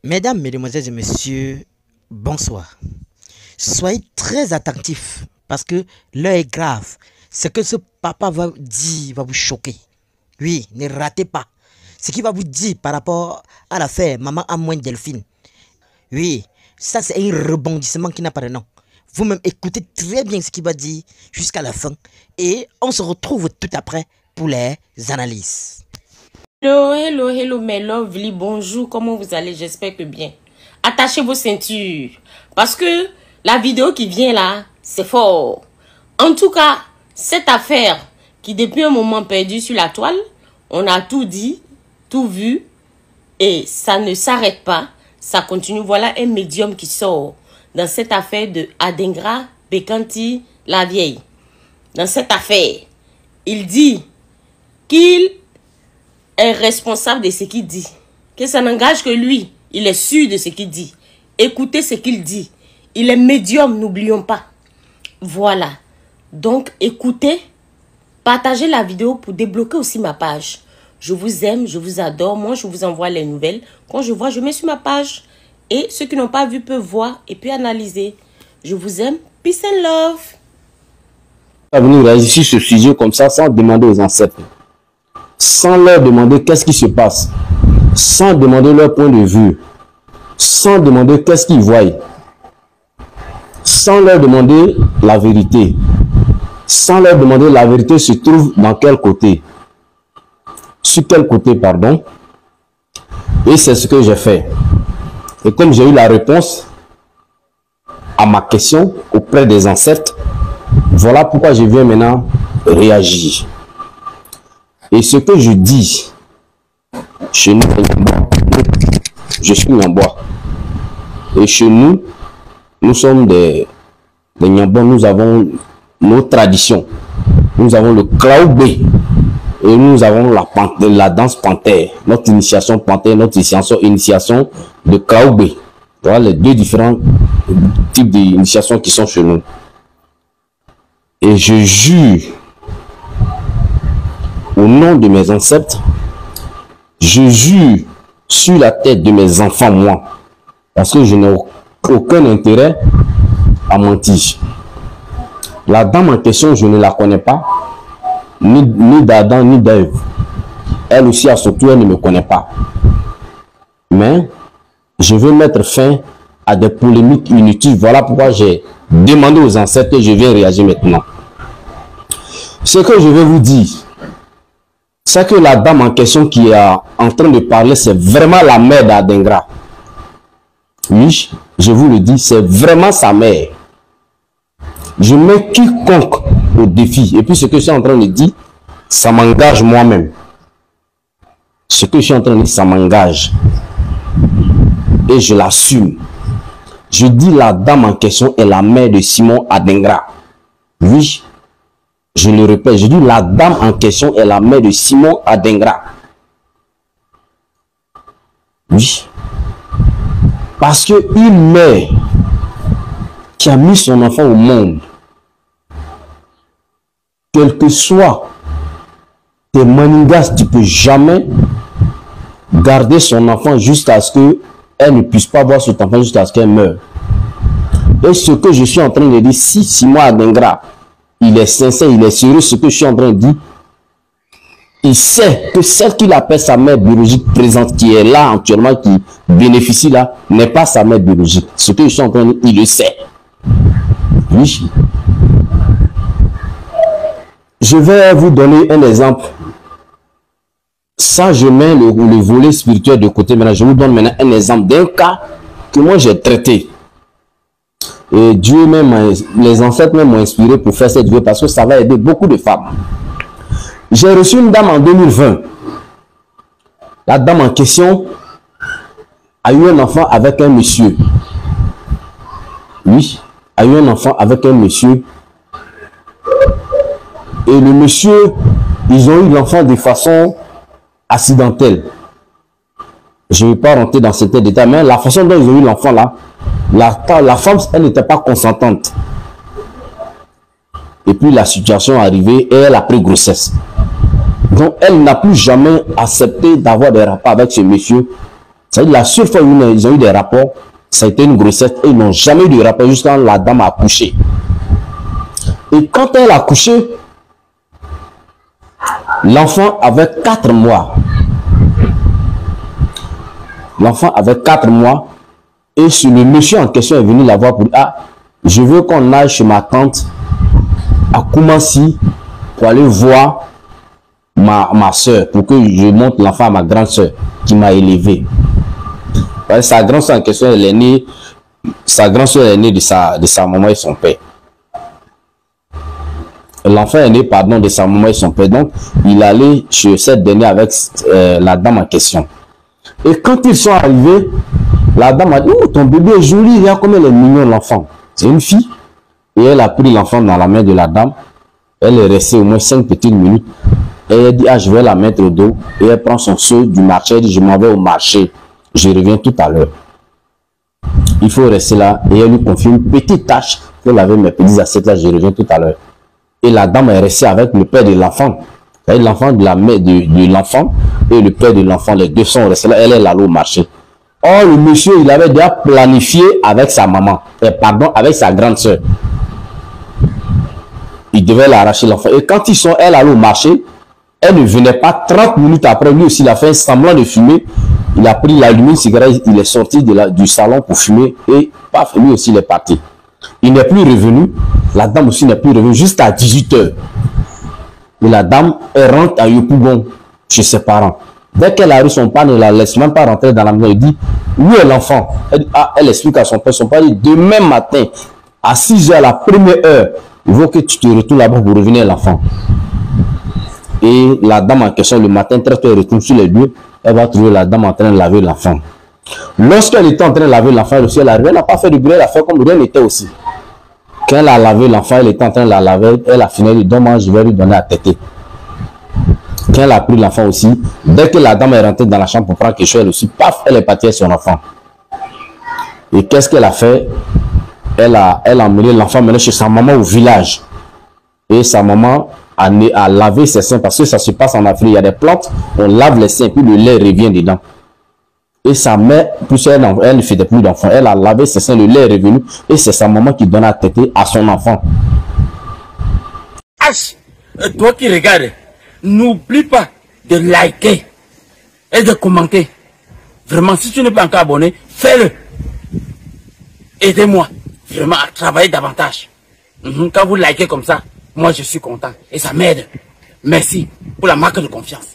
Mesdames, Mesdemoiselles et Messieurs, bonsoir. Soyez très attentifs parce que l'heure est grave. Ce que ce papa va dire va vous choquer. Oui, ne ratez pas. Ce qu'il va vous dire par rapport à l'affaire Maman Amouin Delphine. Oui, ça c'est un rebondissement qui n'a pas de nom. Vous-même écoutez très bien ce qu'il va dire jusqu'à la fin. Et on se retrouve tout après pour les analyses. Hello, mes lovely, bonjour, comment vous allez? J'espère que bien. Attachez vos ceintures, parce que la vidéo qui vient là, c'est fort. En tout cas, cette affaire qui depuis un moment perdu sur la toile, on a tout dit, tout vu, et ça ne s'arrête pas, ça continue. Voilà un médium qui sort dans cette affaire de Adengra Bekanti la vieille. Dans cette affaire, il dit qu'il est responsable de ce qu'il dit, que ça n'engage que lui. Il est sûr de ce qu'il dit. Écoutez ce qu'il dit. Il est médium, n'oublions pas. Voilà. Donc, écoutez, partagez la vidéo pour débloquer aussi ma page. Je vous aime, je vous adore. Moi, je vous envoie les nouvelles. Quand je vois, je mets sur ma page. Et ceux qui n'ont pas vu peuvent voir et puis analyser. Je vous aime. Peace and love. À venir réagir sur ce sujet comme ça sans demander aux ancêtres, sans leur demander qu'est-ce qui se passe, sans demander leur point de vue, sans demander qu'est-ce qu'ils voient, sans leur demander la vérité, sans leur demander la vérité se trouve dans quel côté, sur quel côté, pardon. Et c'est ce que j'ai fait. Et comme j'ai eu la réponse à ma question auprès des ancêtres, voilà pourquoi je viens maintenant réagir. Et ce que je dis, chez nous, je suis Nyambois. Et chez nous, nous sommes des Nyambois, nous avons nos traditions. Nous avons le Klaoubé et nous avons la danse panthère. Notre initiation panthère, notre initiation de Klaoubé. Voilà les deux différents types d'initiations qui sont chez nous. Et je jure, au nom de mes ancêtres, je jure sur la tête de mes enfants, moi, parce que je n'ai aucun intérêt à mentir. La dame en question, je ne la connais pas, ni d'Adam, ni d'Ève. Elle aussi, à son tour, elle ne me connaît pas. Mais je veux mettre fin à des polémiques inutiles. Voilà pourquoi j'ai demandé aux ancêtres et je viens réagir maintenant. Ce que je vais vous dire, c'est que la dame en question qui est en train de parler, c'est vraiment la mère d'Adengra. Oui, je vous le dis, c'est vraiment sa mère. Je mets quiconque au défi. Et puis ce que je suis en train de dire, ça m'engage moi-même. Ce que je suis en train de dire, ça m'engage. Et je l'assume. Je dis la dame en question est la mère de Simon Adengra. Oui. Je le répète, je dis la dame en question est la mère de Simon Adengra. Oui. Parce qu'une mère qui a mis son enfant au monde, quel que soit tes manigas, tu ne peux jamais garder son enfant jusqu'à ce qu'elle ne puisse pas voir cet enfant jusqu'à ce qu'elle meure. Et ce que je suis en train de dire, si Simon Adengra, il est sincère, il est sérieux, ce que je suis en train de dire. Il sait que celle qu'il appelle sa mère biologique présente, qui est là actuellement, qui bénéficie là, n'est pas sa mère biologique. Ce que je suis en train de dire, il le sait. Oui. Je vais vous donner un exemple. Ça, je mets le volet spirituel de côté. Maintenant, je vous donne maintenant un exemple d'un cas que moi j'ai traité. Et Dieu même, les ancêtres même m'ont inspiré pour faire cette vidéo parce que ça va aider beaucoup de femmes. J'ai reçu une dame en 2020. La dame en question a eu un enfant avec un monsieur. Oui, a eu un enfant avec un monsieur. Et le monsieur, ils ont eu l'enfant de façon accidentelle. Je ne vais pas rentrer dans certains détails, mais la façon dont ils ont eu l'enfant là, la femme, elle n'était pas consentante. Et puis la situation est arrivée et elle a pris grossesse. Donc elle n'a plus jamais accepté d'avoir des rapports avec ce monsieur C'est-à-dire la seule fois où ils ont eu des rapports, ça a été une grossesse et ils n'ont jamais eu de rapport jusqu'à quand la dame a accouché. Et quand elle a accouché, l'enfant avait 4 mois. L'enfant avait 4 mois et le monsieur en question est venu la voir pour dire, ah, je veux qu'on aille chez ma tante à Koumassi pour aller voir ma soeur, pour que je montre l'enfant à ma grande soeur qui m'a élevé. Sa grande soeur en question, elle est née, sa grande soeur est née de sa maman et son père. L'enfant est né, pardon, de sa maman et son père. Donc, il allait chez cette dernière avec la dame en question. Et quand ils sont arrivés, la dame a dit, oh, ton bébé est joli, regarde comme elle est mignonne, l'enfant. C'est une fille. Et elle a pris l'enfant dans la main de la dame. Elle est restée au moins 5 petites minutes. Et elle dit, ah, je vais la mettre au dos. Et elle prend son seau du marché. Elle dit, je m'en vais au marché. Je reviens tout à l'heure. Il faut rester là. Et elle lui confie une petite tâche pour laver mes petites assiettes là. Je reviens tout à l'heure. Et la dame est restée avec le père de l'enfant. L'enfant de la mère de l'enfant et le père de l'enfant. Les deux sont restés là. Elle est allée au marché. Or, le monsieur, il avait déjà planifié avec sa maman. Pardon, avec sa grande soeur. Il devait l'arracher l'enfant. Et quand ils sont, elle allait au marché, elle ne venait pas 30 minutes après. Lui aussi, il a fait un semblant de fumer. Il a pris l'allumé une cigarette, il est sorti du salon pour fumer. Et paf, lui aussi, il est parti. Il n'est plus revenu. La dame aussi n'est plus revenue jusqu'à 18 h. Et la dame, elle rentre à Yopougon chez ses parents. Dès qu'elle arrive, son père ne la laisse même pas rentrer dans la maison. Il dit, où est l'enfant? Elle explique à son père. Son père dit, demain matin, à 6 h, à la première heure, il faut que tu te retournes là-bas pour revenir à l'enfant. Et la dame en question, le matin, très tôt, elle retourne sur les lieux. Elle va trouver la dame en train de laver l'enfant. Lorsqu'elle était en train de laver l'enfant, elle n'a pas fait de bruit, elle a fait comme rien n'était aussi. Quand elle a lavé l'enfant, elle était en train de la laver, elle a fini, elle dit, donc je vais lui donner à téter. Quand elle a pris l'enfant aussi, dès que la dame est rentrée dans la chambre pour prendre quelque chose, elle aussi, paf, elle est partie avec son enfant. Et qu'est-ce qu'elle a fait? Elle a emmené l'enfant maintenant chez sa maman au village. Et sa maman a lavé ses seins, parce que ça se passe en Afrique, il y a des plantes, on lave les seins, puis le lait revient dedans. Et sa mère, plus elle ne faisait plus d'enfant, elle a lavé ses seins, le lait est revenu, et c'est sa maman qui donne à téter à son enfant. H, toi qui regardes, n'oublie pas de liker et de commenter. Vraiment, si tu n'es pas encore abonné, fais-le. Aidez-moi vraiment à travailler davantage. Quand vous likez comme ça, moi je suis content et ça m'aide. Merci pour la marque de confiance.